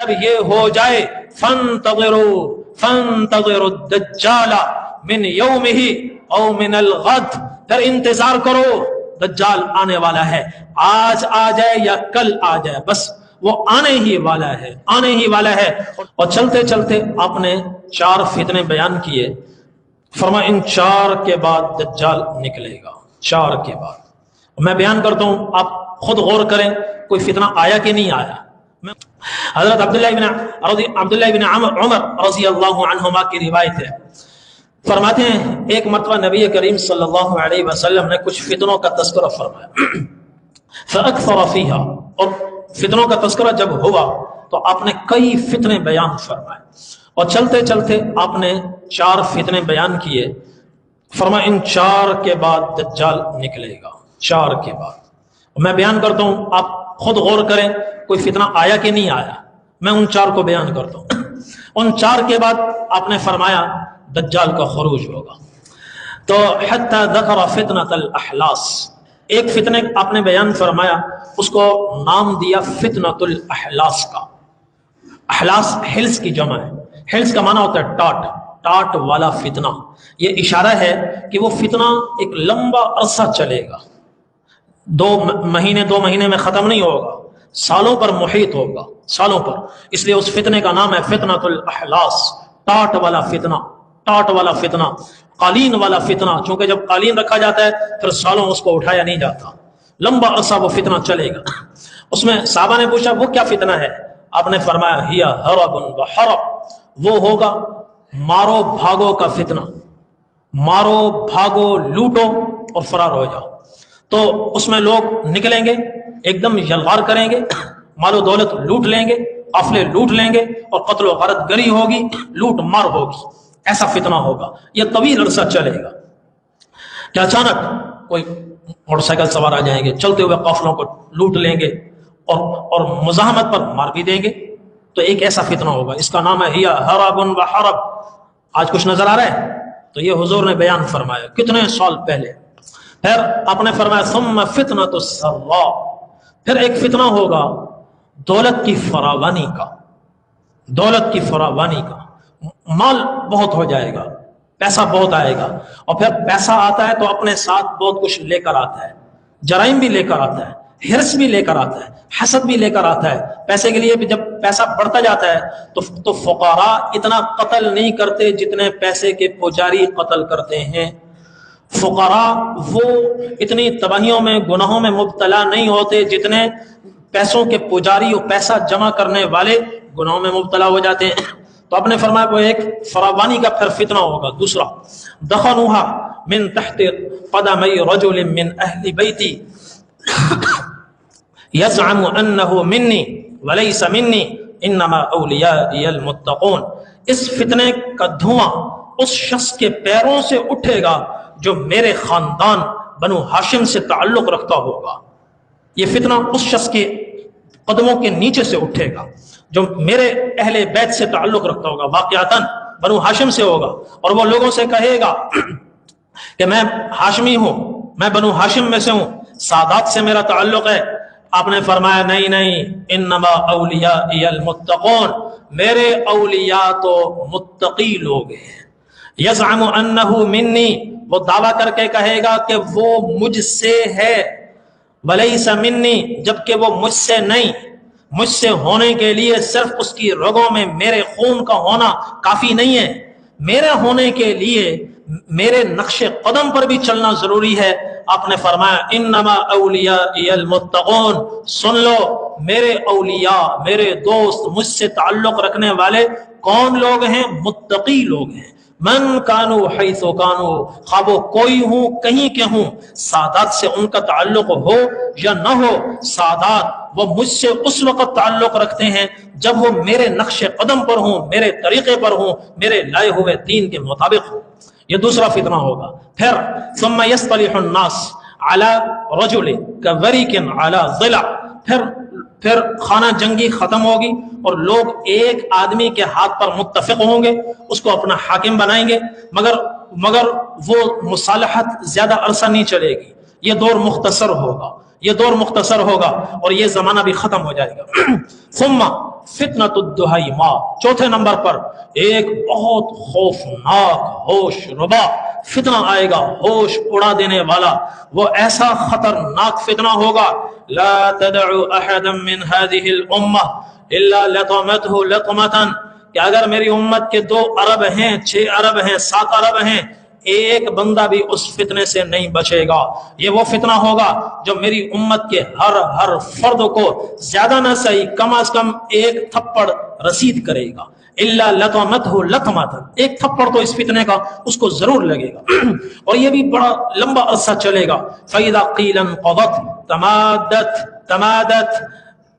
جب یہ ہو جائے فانتظروا الدجال من یومہ او من الغد، پھر انتظار کرو، دجال آنے والا ہے، آج آ جائے یا کل آ جائے، بس وہ آنے ہی والا ہے، آنے ہی والا ہے۔ اور چلتے چلتے آپ نے 4 فتنے بیان کیے، فرمایا ان 4 کے بعد دجال نکلے گا، 4 کے بعد۔ میں بیان کرتا ہوں، آپ خود غور کریں کوئی فتنہ آیا کہ نہیں آیا۔ حضرت عبداللہ بن عمر رضی اللہ عنہما کی روایت ہے، فرماتے ہیں ایک مرتبہ نبی کریم صلی اللہ علیہ وسلم نے کچھ فتنوں کا تذکرہ فرمایا، فَأَكْثَرَ فِيهَا، اور فتنوں کا تذکرہ جب ہوا تو آپ نے کئی فتنے بیان فرمائے، اور چلتے چلتے آپ نے 4 فتنے بیان کیے، فرمایا ان 4 کے بعد دجال نکلے گا، 4 کے بعد۔ میں بیان کرتا ہوں، آپ خود غور کریں کوئی فتنہ آیا کہ نہیں آیا۔ میں ان 4 کو بیان کرتا ہوں۔ ان 4 کے بعد آپ نے فرمایا دجال کا خروج ہوگا، تو حتی ذکر فتنۃ الاحلاس، ایک فتنے آپ نے بیان فرمایا، اس کو نام دیا فتنۃ الاحلاس کا۔ احلاس ہلس کی جمع ہے، ہلس کا معنی ہوتا ہے ٹاٹ، ٹاٹ والا فتنہ۔ یہ اشارہ ہے کہ وہ فتنہ ایک لمبا عرصہ چلے گا، 2 مہینے میں ختم نہیں ہوگا، سالوں پر محیط ہوگا، سالوں پر۔ اس لیے اس فتنے کا نام ہے فتنۃ الاحلاس، ٹاٹ والا فتنہ، ٹاٹ والا فتنہ، قالین والا فتنہ، چونکہ جب قالین رکھا جاتا ہے پھر سالوں اس کو اٹھایا نہیں جاتا، لمبا عرصہ وہ فتنہ چلے گا۔ اس میں صحابہ نے پوچھا وہ کیا فتنہ ہے؟ آپ نے فرمایا ہی حرب و حرب، وہ ہوگا مارو بھاگو کا فتنہ، مارو بھاگو لوٹو اور فرار ہو جاؤ۔ تو اس میں لوگ نکلیں گے، ایک دم یلغار کریں گے، مال و دولت لوٹ لیں گے، قافلے لوٹ لیں گے، اور قتل و غارت گری ہوگی، لوٹ مار ہوگی، ایسا فتنہ ہوگا، یہ طویل عرصہ چلے گا۔ کہ اچانک کوئی موٹر سائیکل سوار آ جائیں گے، چلتے ہوئے قافلوں کو لوٹ لیں گے اور مزاحمت پر مار بھی دیں گے، تو ایک ایسا فتنہ ہوگا، اس کا نام ہے ہی حرب و حرب۔ آج کچھ نظر آ رہا ہے؟ تو یہ حضور نے بیان فرمایا کتنے سال پہلے۔ پھر آپ نے فرمایا ثم فتنۃ السراء، پھر ایک فتنہ ہوگا دولت کی فراوانی کا، دولت کی فراوانی کا، مال بہت ہو جائے گا، پیسہ بہت آئے گا، اور پھر پیسہ آتا ہے تو اپنے ساتھ بہت کچھ لے کر آتا ہے، جرائم بھی لے کر آتا ہے، حرص بھی لے کر آتا ہے، حسد بھی لے کر آتا ہے۔ پیسے کے لیے بھی جب پیسہ بڑھتا جاتا ہے تو فقراء اتنا قتل نہیں کرتے جتنے پیسے کے پجاری قتل کرتے ہیں، فقراء وہ اتنی تباہیوں میں گناہوں میں مبتلا نہیں ہوتے جتنے پیسوں کے پجاری اور پیسہ جمع کرنے والے گناہوں میں مبتلا ہو جاتے ہیں۔ تو آپ نے فرمایا وہ ایک فراوانی کا پھر فتنہ ہوگا۔ دوسرا دخنوها من تحت قدمی رجل من اہل بیتی یزعم انه منی ولیس منی انما اولیائی المتقون، اس فتنے کا دھواں اس شخص کے پیروں سے اٹھے گا جو میرے خاندان بنو ہاشم سے تعلق رکھتا ہوگا۔ یہ فتنہ اس شخص کے قدموں کے نیچے سے اٹھے گا جو میرے اہل بیت سے تعلق رکھتا ہوگا، واقعتاً بنو ہاشم سے ہوگا، اور وہ لوگوں سے کہے گا کہ میں ہاشمی ہوں، میں بنو ہاشم میں سے ہوں، سادات سے میرا تعلق ہے۔ آپ نے فرمایا نہیں نہیں، انما اولیائی المتقون، میرے اولیاء تو متقی لوگ ہیں۔ یزعم انہ منی، وہ دعویٰ کر کے کہے گا کہ وہ مجھ سے ہے، ولیس منی، جبکہ وہ مجھ سے نہیں۔ مجھ سے ہونے کے لیے صرف اس کی رگوں میں میرے خون کا ہونا کافی نہیں ہے، میرے ہونے کے لیے میرے نقش قدم پر بھی چلنا ضروری ہے۔ آپ نے فرمایا انما اولیائی المتقون، سن لو میرے اولیاء، میرے دوست، مجھ سے تعلق رکھنے والے کون لوگ ہیں؟ متقی لوگ ہیں۔ من کانو حیث کانو، خواہ وہ کوئی ہوں کہیں کے ہوں، سادات سے ان کا تعلق ہو یا نہ ہو، سادات وہ مجھ سے اس وقت تعلق رکھتے ہیں جب وہ میرے نقش قدم پر ہوں، میرے طریقے پر ہوں، میرے لائے ہوئے دین کے مطابق ہوں۔ یہ دوسرا فتنہ ہوگا۔ پھر ثم يصطلح الناس على رجل كورق على ضلع، پھر خانہ جنگی ختم ہوگی اور لوگ ایک آدمی کے ہاتھ پر متفق ہوں گے، اس کو اپنا حاکم بنائیں گے، مگر وہ مصالحت زیادہ عرصہ نہیں چلے گی، یہ دور مختصر ہوگا، یہ دور مختصر ہوگا اور یہ زمانہ بھی ختم ہو جائے گا۔ ثم فتنۃ الدہیما، چوتھے نمبر پر ایک بہت خوفناک ہوش ربا فتنہ آئے گا، ہوش اڑا دینے والا، وہ ایسا خطرناک فتنہ ہوگا، لا تدعوا احدا من هذه الامه الا لطمته لطمه، کہ اگر میری امت کے 2 ارب ہیں، 6 ارب ہیں، 7 ارب ہیں، ایک بندہ بھی اس فتنے سے نہیں بچے گا۔ یہ وہ فتنہ ہوگا جو میری امت کے ہر فرد کو زیادہ نہ صحیح کم از کم ایک تھپڑ رسید کرے گا۔ الا لطمته لطمۃ، ایک تھپڑ تو اس فتنے کا اس کو ضرور لگے گا، اور یہ بھی بڑا لمبا عرصہ چلے گا۔ فاذا قیل انقضت تمادت،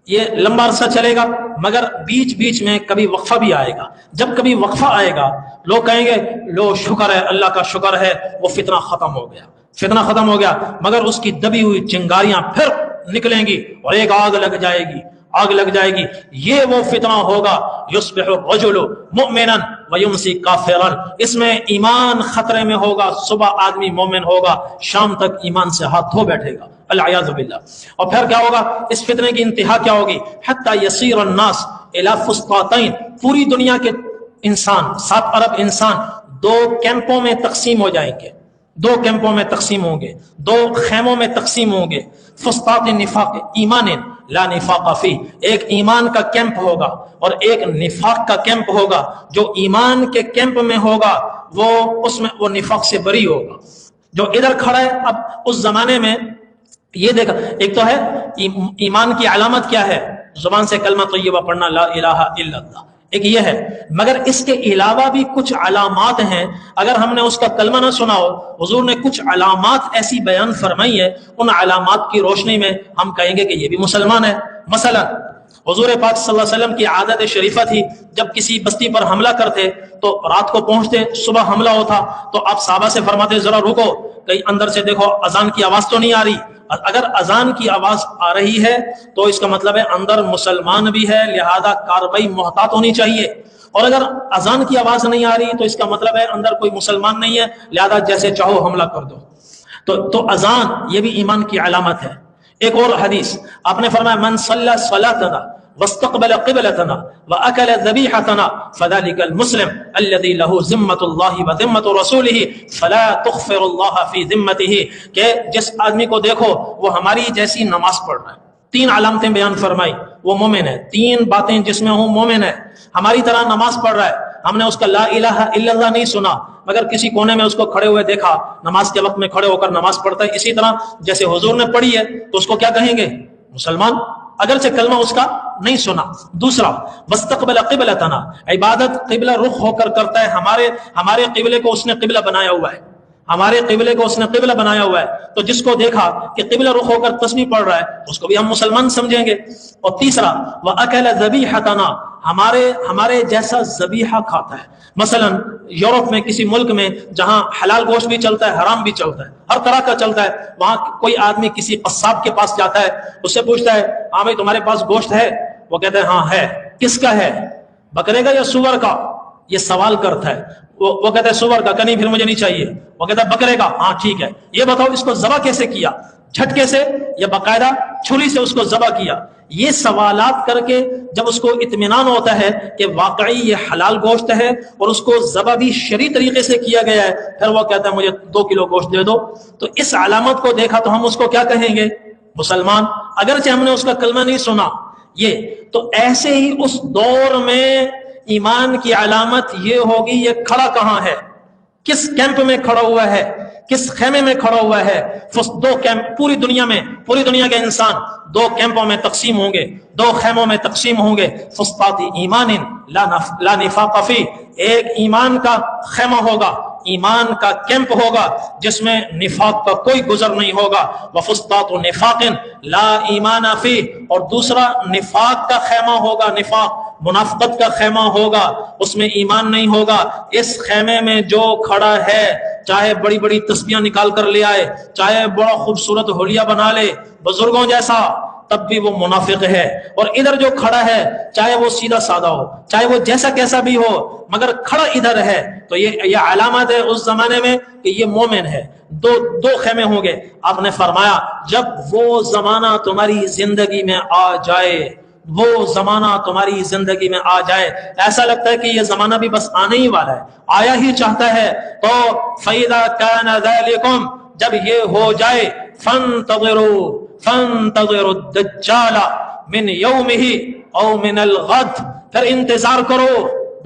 یہ لمبا عرصہ چلے گا، مگر بیچ بیچ میں کبھی وقفہ بھی آئے گا۔ جب کبھی وقفہ آئے گا لوگ کہیں گے لو شکر ہے، اللہ کا شکر ہے، وہ فتنہ ختم ہو گیا، فتنہ ختم ہو گیا، مگر اس کی دبی ہوئی چنگاریاں پھر نکلیں گی اور ایک آگ لگ جائے گی، آگ لگ جائے گی۔ یہ وہ فتنہ ہوگا یصبح الرجل مؤمنا ویمسی کافرا، اس میں ایمان خطرے میں ہوگا، صبح آدمی مومن ہوگا، شام تک ایمان سے ہاتھ دھو بیٹھے گا، العیاذ باللہ۔ اور پھر کیا ہوگا، اس فتنے کی انتہا کیا ہوگی، حتی یصیر الناس الی فسطاطین، پوری دنیا کے انسان، 7 ارب انسان 2 کیمپوں میں تقسیم ہو جائیں گے، 2 کیمپوں میں تقسیم ہوں گے، 2 خیموں میں تقسیم ہوں گے۔ فسطاط نفاق ایمان لا نفاق فی، ایک ایمان کا کیمپ ہوگا اور ایک نفاق کا کیمپ ہوگا۔ جو ایمان کے کیمپ میں ہوگا وہ اس میں وہ نفاق سے بری ہوگا۔ جو ادھر کھڑا ہے، اب اس زمانے میں یہ دیکھا، ایک تو ہے ایمان کی علامت کیا ہے، زبان سے کلمہ طیبہ پڑھنا، لا الہ الا اللہ، ایک یہ ہے، مگر اس کے علاوہ بھی کچھ علامات ہیں۔ اگر ہم نے اس کا کلمہ نہ سنا ہو، حضور نے کچھ علامات ایسی بیان فرمائی ہے، ان علامات کی روشنی میں ہم کہیں گے کہ یہ بھی مسلمان ہے۔ مثلا حضور پاک صلی اللہ علیہ وسلم کی عادت شریفہ تھی، جب کسی بستی پر حملہ کرتے تو رات کو پہنچتے، صبح حملہ ہوتا تو آپ صحابہ سے فرماتے ذرا رکو، کہیں اندر سے دیکھو اذان کی آواز تو نہیں آ رہی۔ اگر اذان کی آواز آ رہی ہے تو اس کا مطلب ہے اندر مسلمان بھی ہے، لہذا کارروائی محتاط ہونی چاہیے، اور اگر اذان کی آواز نہیں آ رہی تو اس کا مطلب ہے اندر کوئی مسلمان نہیں ہے، لہذا جیسے چاہو حملہ کر دو۔ تو اذان یہ بھی ایمان کی علامت ہے۔ ایک اور حدیث آپ نے فرمایا من صلی صلاتنا واستقبل قبلتنا واكل ذبيحتنا فذلك المسلم الذي له ذمة الله وذمة رسوله فلا تغفر الله في ذمته، کہ جس آدمی کو دیکھو وہ ہماری جیسی نماز پڑھ رہا ہے، 3 علامتیں بیان فرمائی، وہ مومن ہے، 3 باتیں جس میں ہوں مومن ہے، ہماری طرح نماز پڑھ رہا ہے، ہم نے اس کا لا الہ الا اللہ نہیں سنا مگر کسی کونے میں اس کو کھڑے ہوئے دیکھا، نماز کے وقت میں کھڑے ہو کر نماز پڑھتا ہے، اسی طرح جیسے حضور نے پڑھی ہے تو اس کو کیا کہیں گے، مسلمان، اگرچہ کلمہ اس کا نہیں سنا۔ دوسرا واستقبل قبلتنا، عبادت قبلہ رخ ہو کر کرتا ہے، ہمارے قبلے کو اس نے قبلہ بنایا ہوا ہے، ہمارے قبلے کو اس نے قبلہ بنایا ہوا ہے، تو جس کو دیکھا کہ قبلہ رخ ہو کر تسبیح پڑھ رہا ہے اس کو بھی ہم مسلمان سمجھیں گے۔ اور تیسرا وَأَكَلَ ذَبِيحَتَنَا، ہمارے جیسا ذبیحہ کھاتا ہے۔ مثلا یورپ میں کسی ملک میں جہاں حلال گوشت بھی چلتا ہے، حرام بھی چلتا ہے، ہر طرح کا چلتا ہے، وہاں کوئی آدمی کسی قصاب کے پاس جاتا ہے، اس سے پوچھتا ہے ہاں بھائی تمہارے پاس گوشت ہے؟ وہ کہتا ہے ہاں ہے۔ کس کا ہے، بکرے کا یا سور کا؟ یہ سوال کرتا ہے، وہ کہتا ہے سور کا، کہ نہیں پھر مجھے نہیں چاہیے۔ وہ کہتا ہے بکرے کا، ہاں ٹھیک ہے، یہ بتاؤ اس کو ذبح کیسے کیا، جھٹکے سے یا باقاعدہ چھری سے اس کو ذبح کیا؟ یہ سوالات کر کے جب اس کو اطمینان ہوتا ہے کہ واقعی یہ حلال گوشت ہے اور اس کو ذبح بھی شرعی طریقے سے کیا گیا ہے، پھر وہ کہتا ہے مجھے 2 کلو گوشت دے دو۔ تو اس علامت کو دیکھا تو ہم اس کو کیا کہیں گے، مسلمان، اگرچہ ہم نے اس کا کلمہ نہیں سنا۔ یہ تو ایسے ہی اس دور میں ایمان کی علامت یہ ہوگی، یہ کھڑا کہاں ہے، کس کیمپ میں کھڑا ہوا ہے، کس خیمے میں کھڑا ہوا ہے۔ 2 کیمپ پوری دنیا کے انسان 2 کیمپوں میں تقسیم ہوں گے، 2 خیموں میں تقسیم ہوں گے۔ فسطاط ایمان لا نفاق فی، ایک ایمان کا خیمہ ہوگا، ایمان کا کیمپ ہوگا جس میں نفاق کا کوئی گزر نہیں ہوگا۔ وفسطاط نفاق لا ایمان فی، اور دوسرا نفاق کا خیمہ ہوگا، نفاق منافقت کا خیمہ ہوگا، اس میں ایمان نہیں ہوگا۔ اس خیمے میں جو کھڑا ہے چاہے بڑی بڑی تسبیحاں نکال کر لے آئے، چاہے بڑا خوبصورت حلیہ بنا لے، بزرگوں جیسا تب بھی وہ منافق ہے، اور ادھر جو کھڑا ہے چاہے وہ سیدھا سادہ ہو، چاہے وہ جیسا کیسا بھی ہو، مگر کھڑا ادھر ہے تو یہ علامت ہے اس زمانے میں کہ یہ مومن ہے۔ دو خیمے ہوں گے۔ آپ نے فرمایا جب وہ زمانہ تمہاری زندگی میں آ جائے، وہ زمانہ تمہاری زندگی میں آ جائے، ایسا لگتا ہے کہ یہ زمانہ بھی بس آنے ہی والا ہے، آیا ہی چاہتا ہے، تو فَإِذَا كَانَ ذَلِكُمْ جب یہ ہو جائے فَانْتَظِرُوا الدَّجَّالَ مِنْ يَوْمِهِ أَوْ مِنَ الْغَدِ پھر انتظار کرو،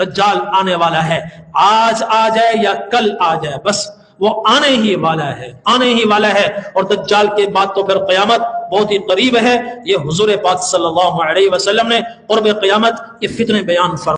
دجال آنے والا ہے، آج آ جائے یا کل آ جائے، بس وہ آنے ہی والا ہے، آنے ہی والا ہے۔ اور دجال کے بعد تو پھر قیامت بہت ہی قریب ہے۔ یہ حضور پاک صلی اللہ علیہ وسلم نے قرب قیامت کے فتنے بیان فرمائے۔